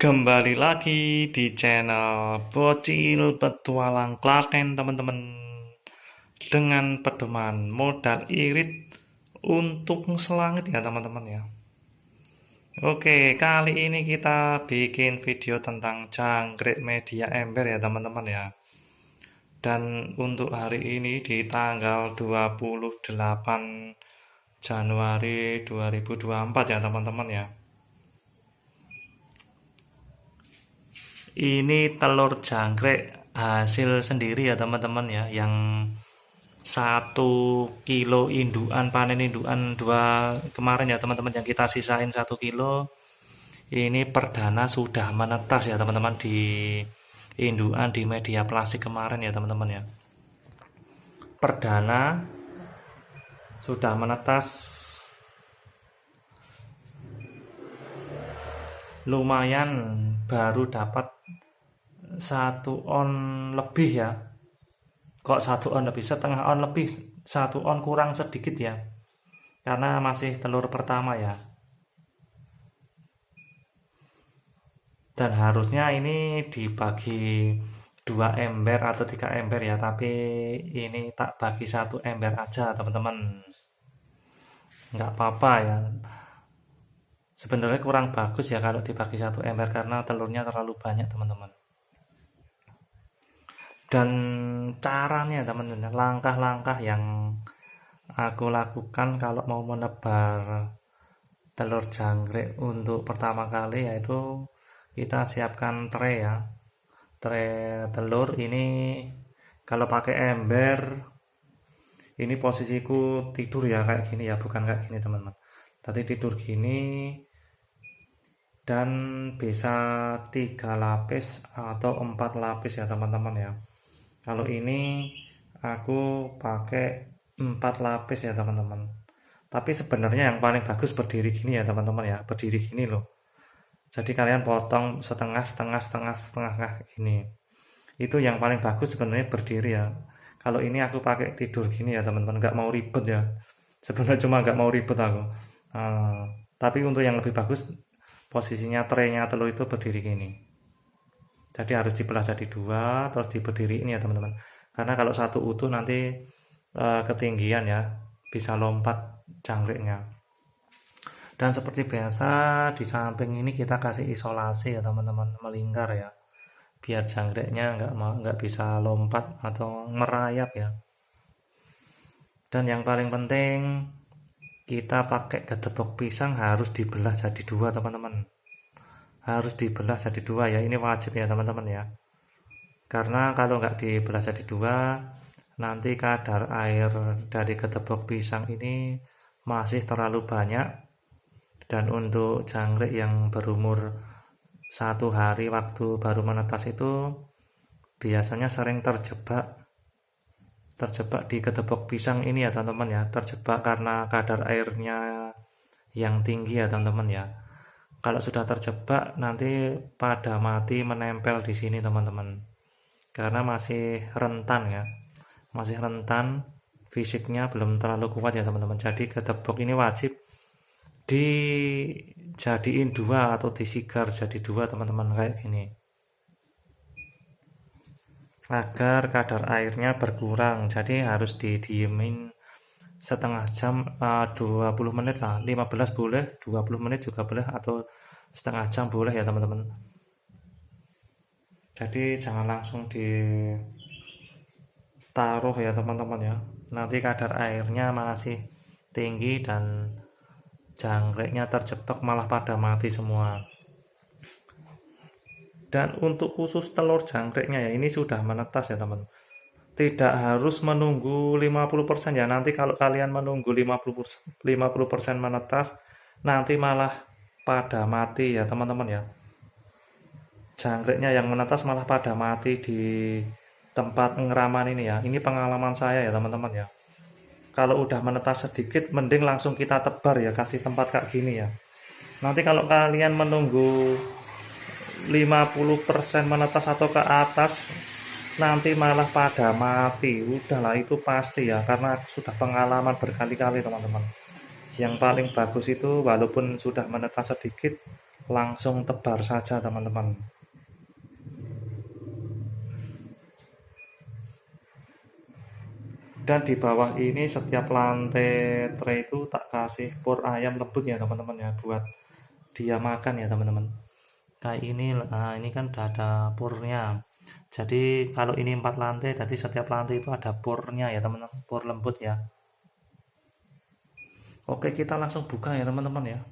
Kembali lagi di channel Bocil Petualang Klaten teman-teman, dengan pedoman modal irit untuk selangit ya teman-teman ya. Oke, kali ini kita bikin video tentang jangkrik media ember ya teman-teman ya. Dan untuk hari ini di tanggal 28 Januari 2024 ya teman-teman ya. Ini telur jangkrik hasil sendiri ya teman-teman ya, yang 1 kilo indukan, panen indukan 2 kemarin ya teman-teman, yang kita sisain 1 kilo. Ini perdana sudah menetas ya teman-teman di indukan di media plastik kemarin ya teman-teman ya. Perdana sudah menetas, lumayan, baru dapat 1 on lebih ya. Kok 1 on lebih, setengah on lebih, 1 on kurang sedikit ya, karena masih telur pertama ya. Dan harusnya ini dibagi 2 ember atau 3 ember ya, tapi ini tak bagi 1 ember aja teman-teman. Nggak apa-apa ya, sebenarnya kurang bagus ya kalau dibagi 1 ember karena telurnya terlalu banyak teman-teman. Dan caranya teman-teman, langkah-langkah yang aku lakukan kalau mau menebar telur jangkrik untuk pertama kali, yaitu kita siapkan tray ya, tray telur. Ini kalau pakai ember, ini posisiku tidur ya kayak gini ya, bukan kayak gini teman-teman, tadi tidur gini. Dan bisa 3 lapis atau 4 lapis ya teman-teman ya. Kalau ini aku pakai 4 lapis ya teman-teman. Tapi sebenarnya yang paling bagus berdiri gini ya teman-teman ya, berdiri gini loh. Jadi kalian potong setengah gini. Itu yang paling bagus sebenarnya berdiri ya. Kalau ini aku pakai tidur gini ya teman-teman, nggak mau ribet ya. Sebenarnya cuma nggak mau ribet aku. Tapi untuk yang lebih bagus, posisinya traynya telur itu berdiri gini. Jadi harus dibelah jadi 2, terus diberdiri ini ya teman-teman. Karena kalau satu utuh nanti ketinggian ya, bisa lompat jangkriknya. Dan seperti biasa di samping ini kita kasih isolasi ya teman-teman, melingkar ya, biar jangkriknya nggak bisa lompat atau merayap ya. Dan yang paling penting, kita pakai gedebok pisang harus dibelah jadi 2 teman-teman, harus dibelah jadi 2 ya, ini wajib ya teman-teman ya. Karena kalau nggak dibelah jadi 2, nanti kadar air dari gedebok pisang ini masih terlalu banyak. Dan untuk jangkrik yang berumur 1 hari waktu baru menetas itu biasanya sering terjebak di gedebok pisang ini ya teman-teman ya, terjebak karena kadar airnya yang tinggi ya teman-teman ya. Kalau sudah terjebak nanti pada mati menempel di sini teman-teman, karena masih rentan ya, masih rentan, fisiknya belum terlalu kuat ya teman-teman. Jadi gedebok ini wajib dijadiin 2 atau disigar jadi 2 teman-teman, kayak gini, agar kadar airnya berkurang. Jadi harus didiemin setengah jam, 20 menit lah, 15 boleh, 20 menit juga boleh, atau setengah jam boleh ya teman-teman. Jadi jangan langsung ditaruh ya teman-teman ya, nanti kadar airnya masih tinggi dan jangkriknya terjebak malah pada mati semua. Dan untuk khusus telur jangkriknya ya, ini sudah menetas ya teman, tidak harus menunggu 50% ya. Nanti kalau kalian menunggu 50% menetas, nanti malah pada mati ya teman-teman ya. Jangkriknya yang menetas malah pada mati di tempat pengeraman ini ya. Ini pengalaman saya ya teman-teman ya. Kalau udah menetas sedikit, mending langsung kita tebar ya, kasih tempat kayak gini ya. Nanti kalau kalian menunggu 50% menetas atau ke atas, nanti malah pada mati. Udahlah, itu pasti ya, karena sudah pengalaman berkali-kali teman-teman. Yang paling bagus itu walaupun sudah menetas sedikit, langsung tebar saja teman-teman. Dan di bawah ini setiap lantai tray itu tak kasih pur ayam lembut ya teman-teman ya, buat dia makan ya teman-teman. Kayak ini, nah ini kan udah ada purnya. Jadi kalau ini 4 lantai, jadi setiap lantai itu ada purnya ya teman-teman, pur lembut ya. Oke, kita langsung buka ya teman-teman ya.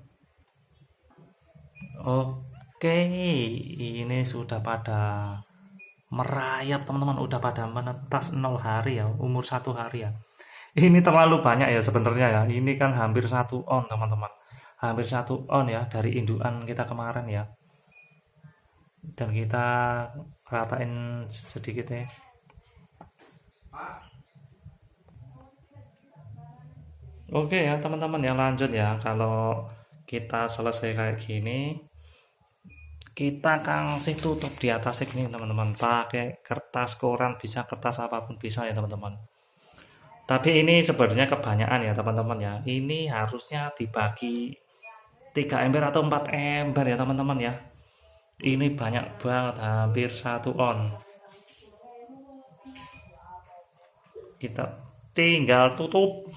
Oke, ini sudah pada merayap teman-teman, udah pada menetas 0 hari ya, umur 1 hari ya. Ini terlalu banyak ya sebenarnya ya. Ini kan hampir 1 on teman-teman, hampir 1 on ya dari indukan kita kemarin ya. Dan kita ratain sedikit ya. Oke ya teman-teman ya, lanjut ya. Kalau kita selesai kayak gini, kita kasih tutup di atas ini teman-teman, pakai kertas koran, bisa kertas apapun bisa ya teman-teman. Tapi ini sebenarnya kebanyakan ya teman-teman ya, ini harusnya dibagi 3 ember atau 4 ember ya teman-teman ya. Ini banyak banget, hampir 1 on. Kita tinggal tutup.